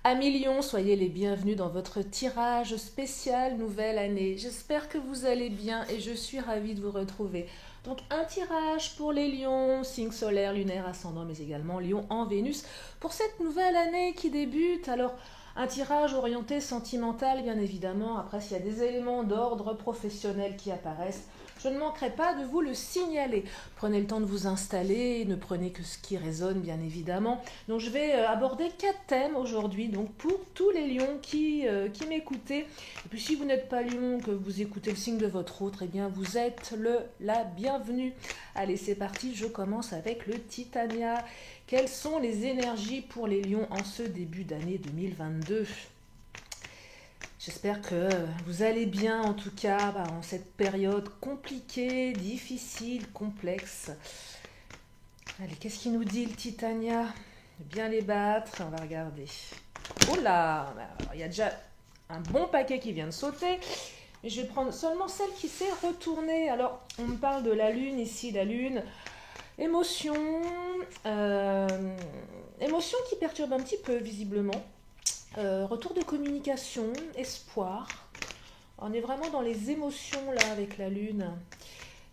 Amis Lions, soyez les bienvenus dans votre tirage spécial nouvelle année. J'espère que vous allez bien et je suis ravie de vous retrouver. Donc un tirage pour les Lions, signe solaire, lunaire, ascendant, mais également Lion en Vénus pour cette nouvelle année qui débute. Alors un tirage orienté sentimental bien évidemment. Après s'il y a des éléments d'ordre professionnel qui apparaissent, je ne manquerai pas de vous le signaler. Prenez le temps de vous installer, ne prenez que ce qui résonne bien évidemment. Donc je vais aborder 4 thèmes aujourd'hui, donc pour tous les lions qui m'écoutez. Et puis si vous n'êtes pas lion, que vous écoutez le signe de votre autre, eh bien vous êtes la bienvenue. Allez c'est parti, je commence avec le Titania. Quelles sont les énergies pour les lions en ce début d'année 2022 ? J'espère que vous allez bien en tout cas en cette période compliquée, difficile, complexe. Allez, qu'est-ce qu'il nous dit le Titania ? Bien les battre, on va regarder. Oh là, il y a déjà un bon paquet qui vient de sauter. Mais je vais prendre seulement celle qui s'est retournée. Alors, on me parle de la lune ici, la lune. Émotion, émotion qui perturbe un petit peu visiblement. Retour de communication, espoir. On est vraiment dans les émotions là avec la lune.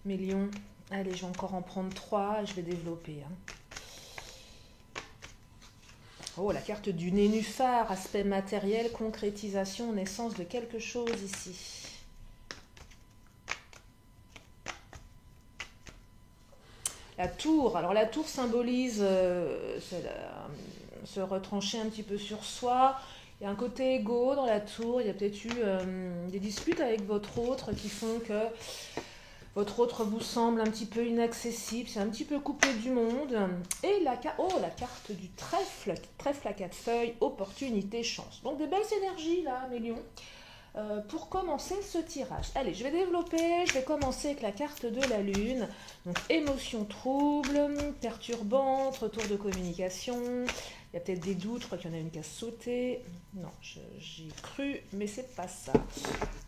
Mes lions, allez, je vais encore en prendre 3 et je vais développer. Oh, la carte du nénuphar, aspect matériel, concrétisation, naissance de quelque chose ici. La tour, alors la tour symbolise se retrancher un petit peu sur soi. Il y a un côté égo dans la tour, il y a peut-être eu des disputes avec votre autre qui font que votre autre vous semble un petit peu inaccessible, c'est un petit peu coupé du monde. Et la carte du trèfle à 4 feuilles, opportunité, chance. Donc des belles énergies là, mes lions. Pour commencer ce tirage. Allez, je vais développer, je vais commencer avec la carte de la lune. Donc émotion trouble, perturbante, retour de communication. Il y a peut-être des doutes, je crois qu'il y en a une qui a sauté. Non, j'y ai cru, mais c'est pas ça.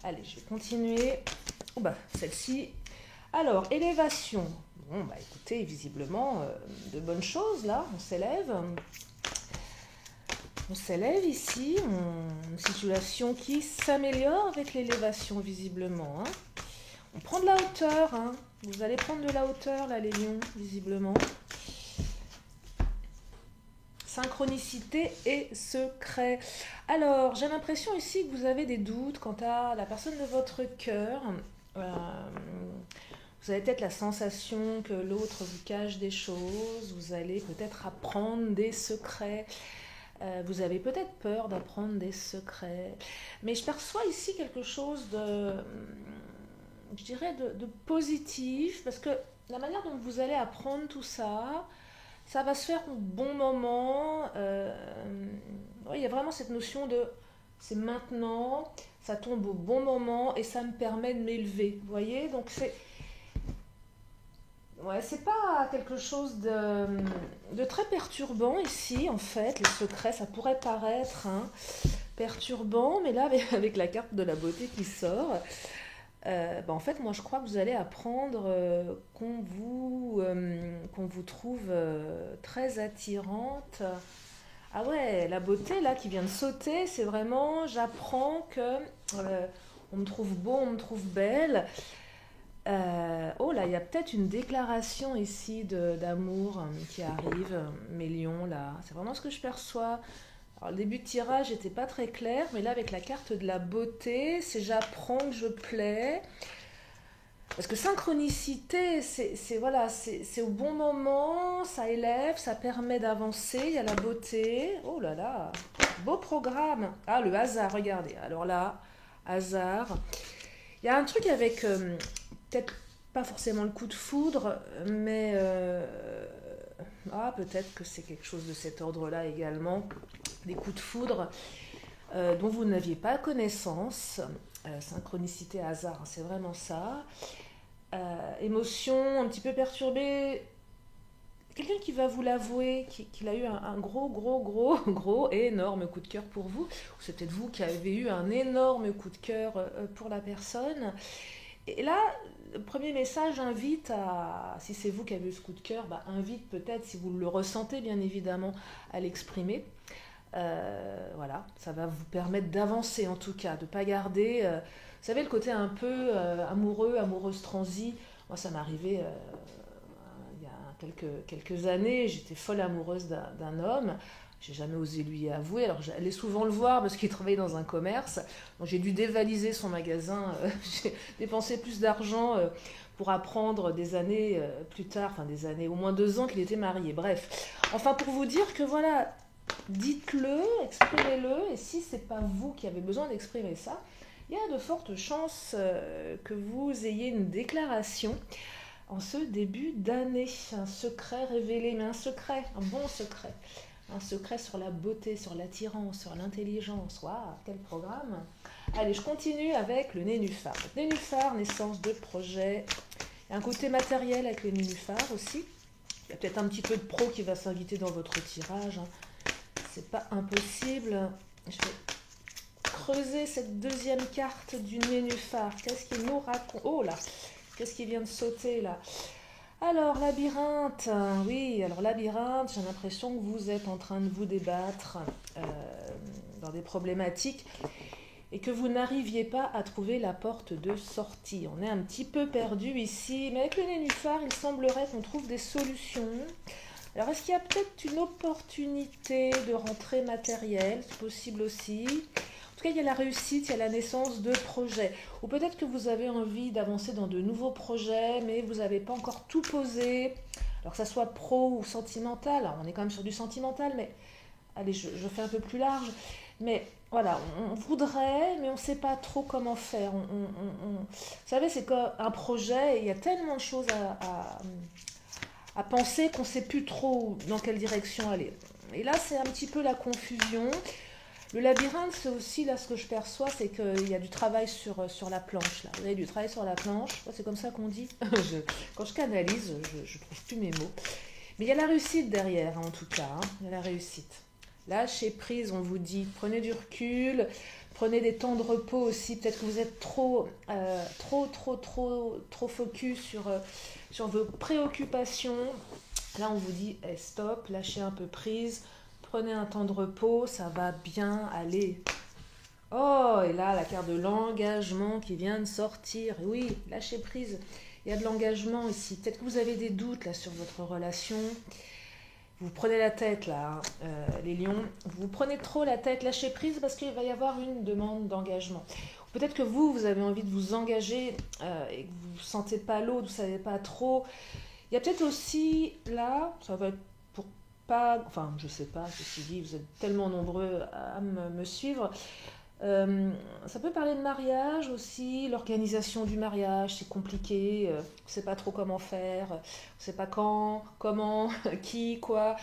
Allez, je vais continuer. Oh bah, celle-ci. Alors, élévation. Bon, bah écoutez, visiblement, de bonnes choses là, on s'élève. On s'élève ici, une situation qui s'améliore avec l'élévation visiblement. On prend de la hauteur, vous allez prendre de la hauteur là les lions visiblement. Synchronicité et secret. Alors j'ai l'impression ici que vous avez des doutes quant à la personne de votre cœur. Vous avez peut-être la sensation que l'autre vous cache des choses, vous allez peut-être apprendre des secrets. Vous avez peut-être peur d'apprendre des secrets, mais je perçois ici quelque chose je dirais de positif, parce que la manière dont vous allez apprendre tout ça, ça va se faire au bon moment. Il y a vraiment cette notion de c'est maintenant, ça tombe au bon moment et ça me permet de m'élever. Vous voyez, donc c'est pas quelque chose de très perturbant ici, en fait. Les secrets, ça pourrait paraître perturbant, mais là, avec la carte de la beauté qui sort, en fait, moi, je crois que vous allez apprendre qu'on vous trouve très attirante. Ah ouais, la beauté, là, qui vient de sauter, c'est vraiment, j'apprends que on me trouve beau, on me trouve belle. Oh là, il y a peut-être une déclaration ici d'amour qui arrive, mes lions là. C'est vraiment ce que je perçois. Alors le début de tirage n'était pas très clair, mais là avec la carte de la beauté, c'est j'apprends que je plais. Parce que synchronicité, c'est au bon moment, ça élève, ça permet d'avancer, il y a la beauté. Oh là là, beau programme. Ah, le hasard, regardez. Alors là, hasard. Il y a un truc avec, peut-être pas forcément le coup de foudre, mais peut-être que c'est quelque chose de cet ordre-là également, des coups de foudre dont vous n'aviez pas connaissance. Synchronicité, hasard, c'est vraiment ça. Émotion un petit peu perturbée. Quelqu'un qui va vous l'avouer, qu'il a eu un gros et énorme coup de cœur pour vous. Ou c'est peut-être vous qui avez eu un énorme coup de cœur pour la personne. Et là, le premier message invite si c'est vous qui avez eu ce coup de cœur, invite peut-être, si vous le ressentez bien évidemment, à l'exprimer. Voilà, voilà, ça va vous permettre d'avancer en tout cas, de ne pas garder, vous savez, le côté un peu amoureux, amoureuse transie. Moi, ça m'est arrivé il y a quelques années, j'étais folle amoureuse d'un homme. J'ai jamais osé lui avouer. Alors j'allais souvent le voir parce qu'il travaillait dans un commerce. Donc j'ai dû dévaliser son magasin. J'ai dépensé plus d'argent pour apprendre des années plus tard, enfin des années, au moins 2 ans qu'il était marié. Bref. Enfin pour vous dire que voilà, dites-le, exprimez-le. Et si c'est pas vous qui avez besoin d'exprimer ça, il y a de fortes chances que vous ayez une déclaration en ce début d'année. Un secret révélé, mais un secret, un bon secret. Un secret sur la beauté, sur l'attirance, sur l'intelligence. Waouh, quel programme! Allez, je continue avec le nénuphar. Nénuphar, naissance de projet. Il y a un côté matériel avec le nénuphar aussi. Il y a peut-être un petit peu de pro qui va s'inviter dans votre tirage. C'est pas impossible. Je vais creuser cette deuxième carte du nénuphar. Qu'est-ce qu'il nous raconte? Oh là! Qu'est-ce qui vient de sauter là? Alors, labyrinthe, oui, alors labyrinthe, j'ai l'impression que vous êtes en train de vous débattre dans des problématiques et que vous n'arriviez pas à trouver la porte de sortie. On est un petit peu perdu ici, mais avec le nénuphar, il semblerait qu'on trouve des solutions. Alors, est-ce qu'il y a peut-être une opportunité de rentrée matérielle? C'est possible aussi. En tout cas, il y a la réussite, il y a la naissance de projets. Ou peut-être que vous avez envie d'avancer dans de nouveaux projets, mais vous n'avez pas encore tout posé. Alors que ça soit pro ou sentimental. Alors, on est quand même sur du sentimental, mais allez, je fais un peu plus large. Mais voilà, on voudrait, mais on ne sait pas trop comment faire. Vous savez, c'est qu'un projet, il y a tellement de choses à penser qu'on ne sait plus trop dans quelle direction aller. Et là, c'est un petit peu la confusion. Le labyrinthe, c'est aussi, là, ce que je perçois, c'est qu'il y a du travail sur la planche. Là. Vous avez du travail sur la planche, c'est comme ça qu'on dit. Quand je canalise, je ne trouve plus mes mots. Mais il y a la réussite derrière, en tout cas. Il y a la réussite. Lâchez prise, on vous dit, prenez du recul, prenez des temps de repos aussi. Peut-être que vous êtes trop focus sur vos préoccupations. Là, on vous dit, stop, lâchez un peu prise. Prenez un temps de repos, ça va bien aller. Oh, et là, la carte de l'engagement qui vient de sortir. Oui, lâchez prise. Il y a de l'engagement ici. Peut-être que vous avez des doutes là sur votre relation. Vous prenez la tête là, les lions. Vous prenez trop la tête, lâchez prise parce qu'il va y avoir une demande d'engagement. Peut-être que vous avez envie de vous engager et que vous ne sentez pas l'eau, vous ne savez pas trop. Il y a peut-être aussi là, ça va être pas, enfin je sais pas, ceci dit, vous êtes tellement nombreux à me suivre. Ça peut parler de mariage aussi, l'organisation du mariage, c'est compliqué, on ne sait pas trop comment faire, on ne sait pas quand, comment, qui, quoi.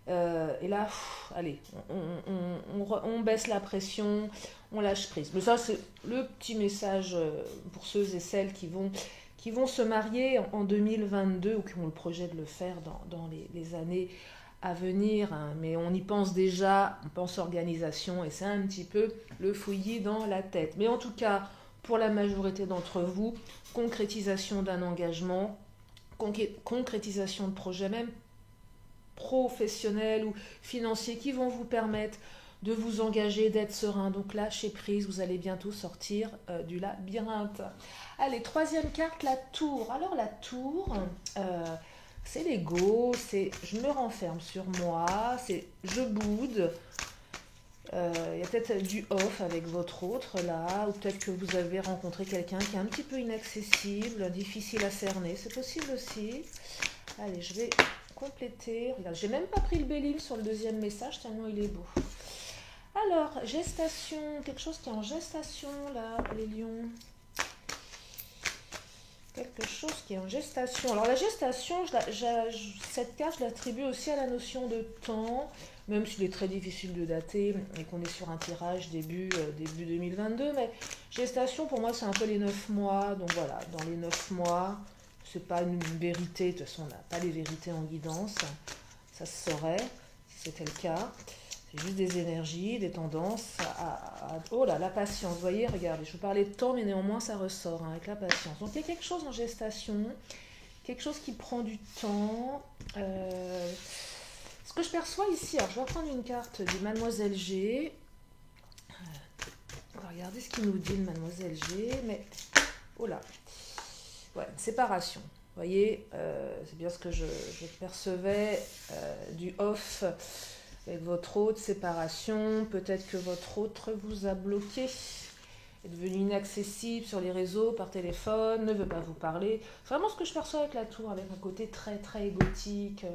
Et là, allez, on baisse la pression, on lâche prise. Mais ça, c'est le petit message pour ceux et celles qui vont se marier en 2022 ou qui ont le projet de le faire dans les années à venir, hein, mais on y pense déjà, on pense organisation et c'est un petit peu le fouillis dans la tête. Mais en tout cas, pour la majorité d'entre vous, concrétisation d'un engagement, concrétisation de projets même professionnels ou financiers qui vont vous permettre de vous engager, d'être serein. Donc lâchez prise, vous allez bientôt sortir du labyrinthe. Allez, troisième carte, la tour. Alors la tour... c'est l'ego, c'est je me renferme sur moi, c'est je boude. Il y a peut-être du off avec votre autre là, ou peut-être que vous avez rencontré quelqu'un qui est un petit peu inaccessible, difficile à cerner, c'est possible aussi. Allez, je vais compléter. Regarde, j'ai même pas pris le Béline sur le deuxième message tellement il est beau. Alors, gestation, quelque chose qui est en gestation là, les lions. Quelque chose qui est en gestation. Alors la gestation, cette carte, je l'attribue aussi à la notion de temps, même s'il est très difficile de dater et qu'on est sur un tirage début 2022. Mais gestation, pour moi, c'est un peu les 9 mois. Donc voilà, dans les 9 mois, c'est pas une vérité. De toute façon, on n'a pas les vérités en guidance. Ça se saurait si c'était le cas. C'est juste des énergies, des tendances oh là, la patience, vous voyez, regardez, je vous parlais de temps, mais néanmoins ça ressort hein, avec la patience. Donc il y a quelque chose en gestation, quelque chose qui prend du temps. Ce que je perçois ici, alors je vais reprendre une carte du Mademoiselle G. regardez ce qu'il nous dit, Mademoiselle G. Mais, oh là. Ouais, une séparation. Vous voyez, c'est bien ce que je percevais du off avec votre autre séparation. Peut-être que votre autre vous a bloqué, est devenu inaccessible sur les réseaux, par téléphone, ne veut pas vous parler. C'est vraiment ce que je perçois avec la tour, avec un côté très très égotique.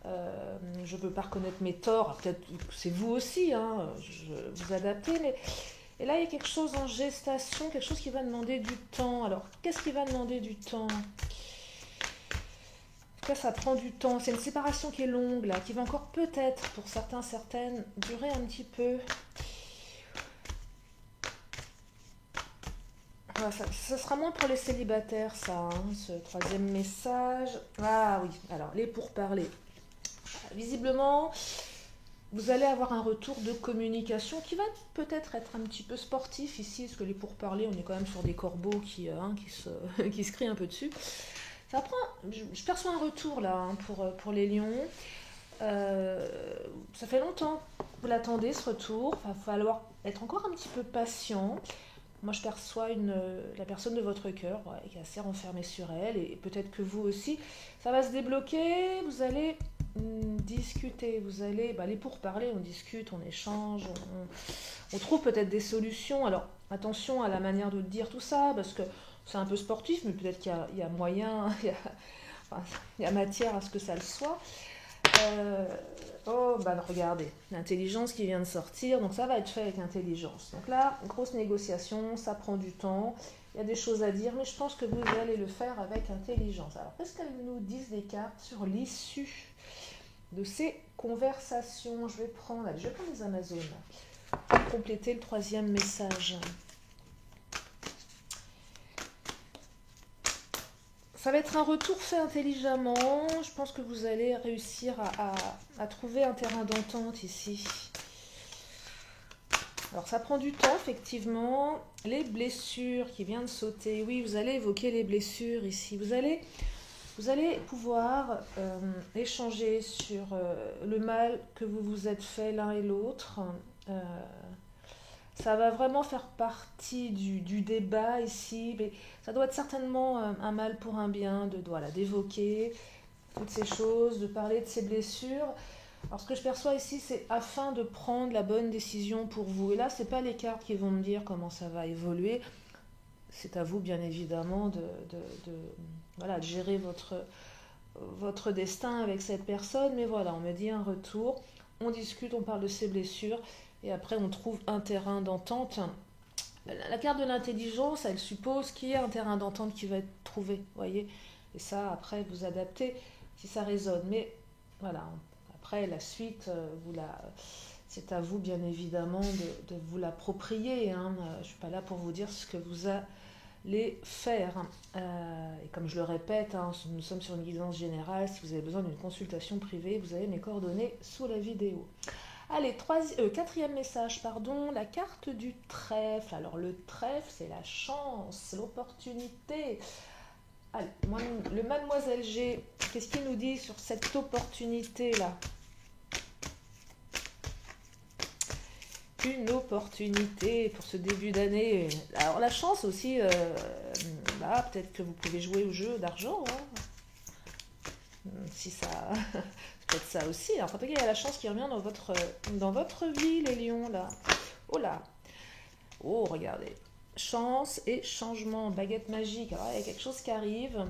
Je ne peux pas reconnaître mes torts. Alors, peut-être que c'est vous aussi, hein, vous adaptez, mais... Et là, il y a quelque chose en gestation, quelque chose qui va demander du temps. Alors, qu'est-ce qui va demander du temps? En tout cas, ça prend du temps. C'est une séparation qui est longue, là, qui va encore peut-être, pour certains, certaines, durer un petit peu. Voilà, ça sera moins pour les célibataires, ça, hein, ce troisième message. Ah oui, alors, les pourparlers. Visiblement... Vous allez avoir un retour de communication qui va peut-être être un petit peu sportif ici, parce que les pourparlers, on est quand même sur des corbeaux qui se crient un peu dessus. Ça prend, je perçois un retour là hein, pour les lions. Ça fait longtemps que vous l'attendez ce retour. Il va falloir être encore un petit peu patient. Moi, je perçois la personne de votre cœur qui est assez renfermée sur elle, et peut-être que vous aussi. Ça va se débloquer, vous allez discuter, vous allez les pourparlers, on discute, on échange, on trouve peut-être des solutions. Alors, attention à la manière de dire tout ça, parce que c'est un peu sportif, mais peut-être qu'il y a moyen, il y a matière à ce que ça le soit. Regardez, l'intelligence qui vient de sortir, donc ça va être fait avec intelligence. Donc là, grosse négociation, ça prend du temps, il y a des choses à dire, mais je pense que vous allez le faire avec intelligence. Alors, qu'est-ce qu'elles nous disent les cartes sur l'issue de ces conversations? Je vais prendre les Amazones pour compléter le troisième message. Ça va être un retour fait intelligemment. Je pense que vous allez réussir à trouver un terrain d'entente ici. Alors ça prend du temps, effectivement. Les blessures qui viennent de sauter. Oui, vous allez évoquer les blessures ici. Vous allez pouvoir échanger sur le mal que vous vous êtes fait l'un et l'autre. Ça va vraiment faire partie du débat ici, mais ça doit être certainement un mal pour un bien d'évoquer toutes ces choses, de parler de ces blessures. Alors ce que je perçois ici, c'est afin de prendre la bonne décision pour vous. Et là, ce n'est pas les cartes qui vont me dire comment ça va évoluer. C'est à vous, bien évidemment, de gérer votre destin avec cette personne. Mais voilà, on me dit un retour, on discute, on parle de ses blessures. Et après, on trouve un terrain d'entente. La carte de l'intelligence, elle suppose qu'il y a un terrain d'entente qui va être trouvé, voyez. Et ça, après, vous adaptez si ça résonne. Mais voilà, après, la suite, c'est à vous, bien évidemment, de vous l'approprier. Hein. Je ne suis pas là pour vous dire ce que vous allez faire. Et comme je le répète, hein, nous sommes sur une guidance générale. Si vous avez besoin d'une consultation privée, vous avez mes coordonnées sous la vidéo. Allez, quatrième message, la carte du trèfle. Alors le trèfle, c'est la chance, l'opportunité. Allez, le Mademoiselle G, qu'est-ce qu'il nous dit sur cette opportunité-là? Une opportunité pour ce début d'année. Alors la chance aussi, peut-être que vous pouvez jouer au jeu d'argent. Hein. Si ça... peut-être ça aussi. Alors, en tout cas, il y a la chance qui revient dans votre vie, les lions, là. Oh là. Oh, regardez. Chance et changement, baguette magique. Alors, il y a quelque chose qui arrive,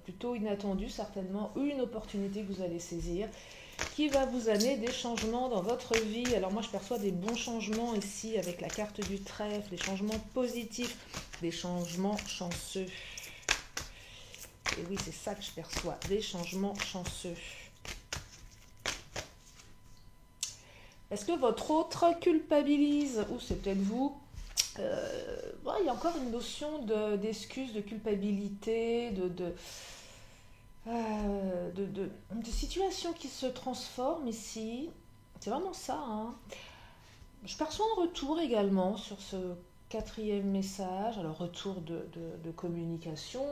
plutôt inattendu, certainement, une opportunité que vous allez saisir, qui va vous amener des changements dans votre vie. Alors, moi, je perçois des bons changements ici, avec la carte du trèfle, des changements positifs, des changements chanceux. Et oui, c'est ça que je perçois, des changements chanceux. Est-ce que votre autre culpabilise? Ou c'est peut-être vous? Il y a encore une notion d'excuse, de culpabilité, de situations qui se transforment ici. C'est vraiment ça. Hein. Je perçois un retour également sur ce quatrième message. Alors, retour de communication,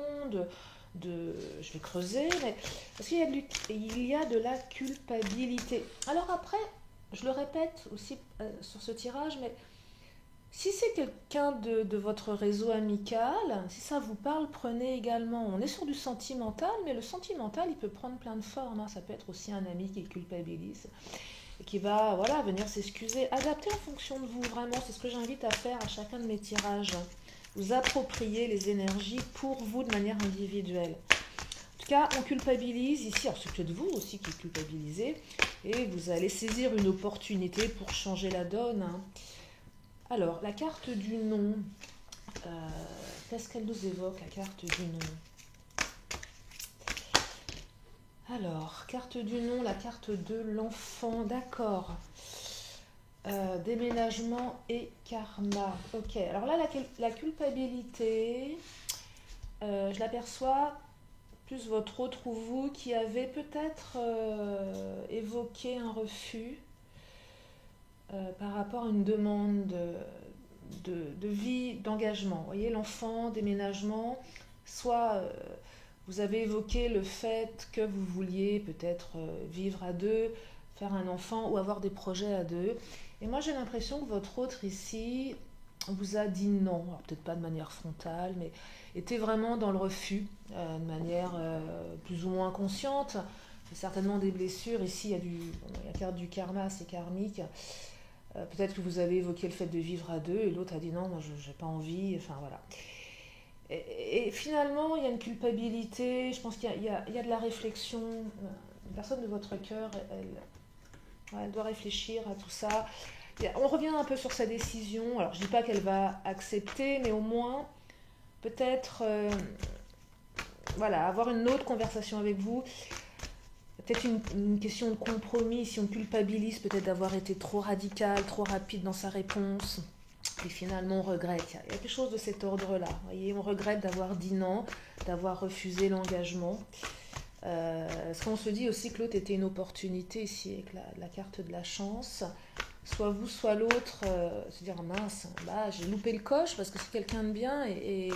je vais creuser, mais parce qu'il y a de la culpabilité. Alors après, je le répète aussi sur ce tirage, mais Si c'est quelqu'un de votre réseau amical, si ça vous parle, prenez également. On est sur du sentimental, mais le sentimental, il peut prendre plein de formes, hein. Ça peut être aussi un ami qui culpabilise, et qui va voilà, venir s'excuser. Adaptez en fonction de vous, vraiment. C'est ce que j'invite à faire à chacun de mes tirages. Vous appropriez les énergies pour vous de manière individuelle. En tout cas, on culpabilise ici. Alors, c'est peut-être vous aussi qui culpabilisez. Et vous allez saisir une opportunité pour changer la donne, hein. Alors, la carte du nom, qu'est-ce qu'elle nous évoque, la carte du nom? Alors, carte du nom, la carte de l'enfant, d'accord. Déménagement et karma. Ok, alors là, la culpabilité, je l'aperçois plus votre autre ou vous qui avez peut-être évoqué un refus par rapport à une demande de vie, d'engagement. Vous voyez, l'enfant, déménagement, soit vous avez évoqué le fait que vous vouliez peut-être vivre à deux, faire un enfant ou avoir des projets à deux. Et moi, j'ai l'impression que votre autre ici vous a dit non. Alors, peut-être pas de manière frontale, mais était vraiment dans le refus, de manière plus ou moins consciente. Il y a certainement des blessures. Ici, la carte du karma, c'est karmique. Peut-être que vous avez évoqué le fait de vivre à deux et l'autre a dit non, moi je n'ai pas envie. Enfin voilà. Et finalement, il y a une culpabilité. Je pense qu'il y a de la réflexion. Une personne de votre cœur, elle doit réfléchir à tout ça. On revient un peu sur sa décision. Alors, je ne dis pas qu'elle va accepter, mais au moins, peut-être, voilà, avoir une autre conversation avec vous. Peut-être une question de compromis, si on culpabilise peut-être d'avoir été trop radical, trop rapide dans sa réponse. Et finalement, on regrette. Il y a quelque chose de cet ordre-là. Vous voyez, on regrette d'avoir dit non, d'avoir refusé l'engagement. Parce qu'on se dit aussi que l'autre était une opportunité ici avec la carte de la chance. Soit vous, soit l'autre, se dire mince, bah, j'ai loupé le coche parce que c'est quelqu'un de bien et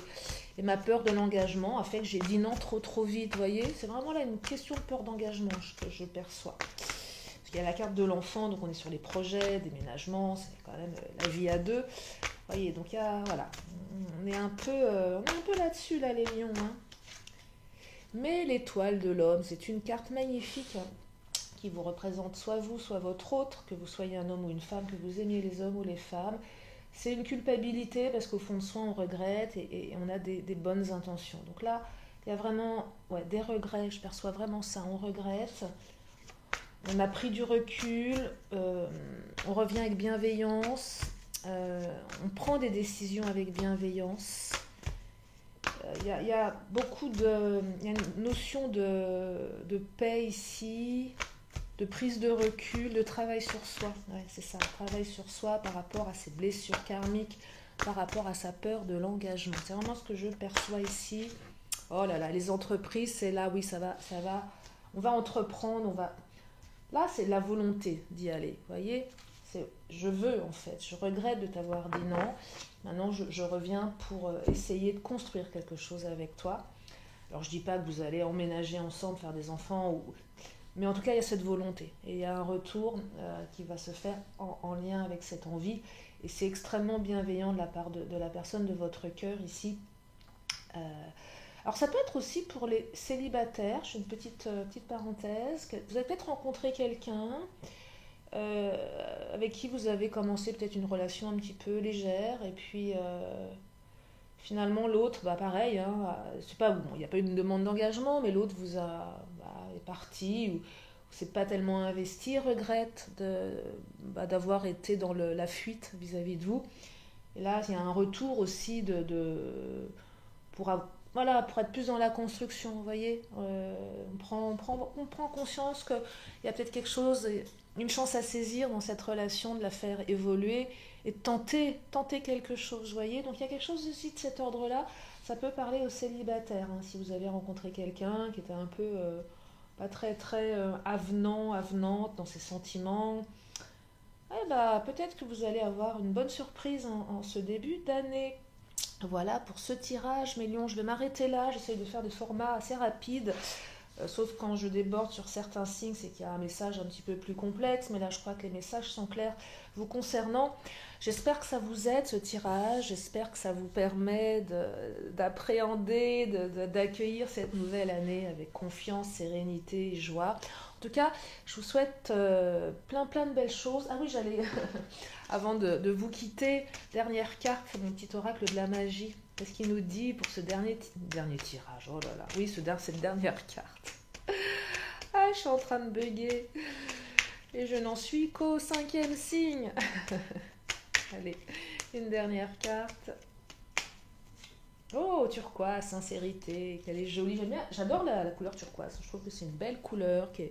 ma peur de l'engagement a fait que j'ai dit non trop vite. Vous voyez, c'est vraiment là une question de peur d'engagement que je perçois. Parce qu'il y a la carte de l'enfant, donc on est sur les projets, déménagement, c'est quand même la vie à deux. Vous voyez, donc il y a, voilà, on est un peu là-dessus, là, les lions, hein. Mais l'étoile de l'homme, c'est une carte magnifique, hein, qui vous représente soit vous, soit votre autre, que vous soyez un homme ou une femme, que vous aimiez les hommes ou les femmes. C'est une culpabilité parce qu'au fond de soi, on regrette et on a des bonnes intentions. Donc là, il y a vraiment des regrets, je perçois vraiment ça. On regrette, on a pris du recul, on revient avec bienveillance, on prend des décisions avec bienveillance. Il y a beaucoup de... Il y a une notion de paix ici, de prise de recul, de travail sur soi. Ouais, c'est ça, travail sur soi par rapport à ses blessures karmiques, par rapport à sa peur de l'engagement. C'est vraiment ce que je perçois ici. Oh là là, les entreprises, c'est là, oui, ça va. On va entreprendre, Là, c'est la volonté d'y aller, vous voyez. Je veux, en fait. Je regrette de t'avoir dit non. Maintenant, je reviens pour essayer de construire quelque chose avec toi. Alors, je ne dis pas que vous allez emménager ensemble, faire des enfants, mais en tout cas, il y a cette volonté. Et il y a un retour qui va se faire en lien avec cette envie. Et c'est extrêmement bienveillant de la part de la personne de votre cœur ici. Alors, ça peut être aussi pour les célibataires. Je fais une petite parenthèse. Vous avez peut-être rencontré quelqu'un avec qui vous avez commencé peut-être une relation un petit peu légère. Et puis... finalement, l'autre, bah pareil, hein, c'est pas bon, il n'y a pas eu une demande d'engagement, mais l'autre est parti ou s'est pas tellement investi, regrette d'avoir été dans la fuite vis-à-vis de vous. Et là, il y a un retour aussi pour être plus dans la construction, vous voyez. On prend conscience qu'il y a peut-être quelque chose, une chance à saisir dans cette relation, de la faire évoluer et de tenter quelque chose, vous voyez. Donc il y a quelque chose aussi de cet ordre-là. Ça peut parler aux célibataires, hein, si vous avez rencontré quelqu'un qui était un peu pas très avenante dans ses sentiments. Peut-être que vous allez avoir une bonne surprise en ce début d'année. Voilà pour ce tirage, mes lions. Je vais m'arrêter là. J'essaye de faire des formats assez rapides Sauf quand je déborde sur certains signes, c'est qu'il y a un message un petit peu plus complexe, mais là je crois que les messages sont clairs vous concernant. J'espère que ça vous aide ce tirage, j'espère que ça vous permet d'appréhender, d'accueillir cette nouvelle année avec confiance, sérénité et joie. En tout cas, je vous souhaite plein de belles choses. Ah oui, j'allais, avant de vous quitter, dernière carte, mon petit oracle de la magie. Qu'est-ce qu'il nous dit pour ce dernier tirage? Oh là là, oui, cette dernière carte. Ah, je suis en train de bugger. Et je n'en suis qu'au 5e signe. Allez, une dernière carte. Oh, turquoise, sincérité, qu'elle est jolie. J'aime bien, j'adore la couleur turquoise. Je trouve que c'est une belle couleur qui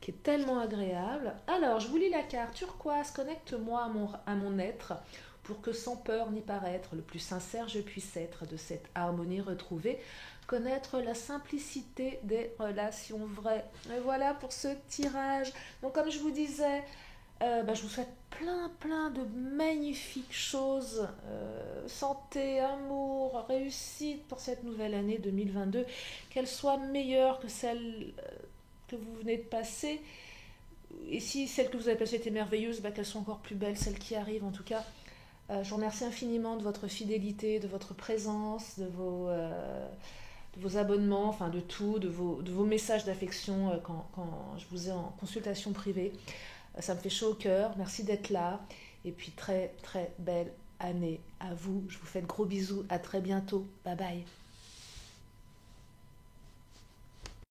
est tellement agréable. Alors, je vous lis la carte. Turquoise, connecte-moi à mon être pour que sans peur ni paraître, le plus sincère je puisse être de cette harmonie retrouvée, connaître la simplicité des relations vraies. Et voilà pour ce tirage. Donc, comme je vous disais, je vous souhaite plein de magnifiques choses. Santé, amour, réussite pour cette nouvelle année 2022. Qu'elle soit meilleure que celle que vous venez de passer. Et si celle que vous avez passée était merveilleuse, qu'elles soient encore plus belles, celles qui arrivent en tout cas. Je vous remercie infiniment de votre fidélité, de votre présence, de vos abonnements, enfin de tout, de vos messages d'affection quand je vous ai en consultation privée. Ça me fait chaud au cœur. Merci d'être là. Et puis très belle année à vous. Je vous fais de gros bisous. À très bientôt. Bye bye.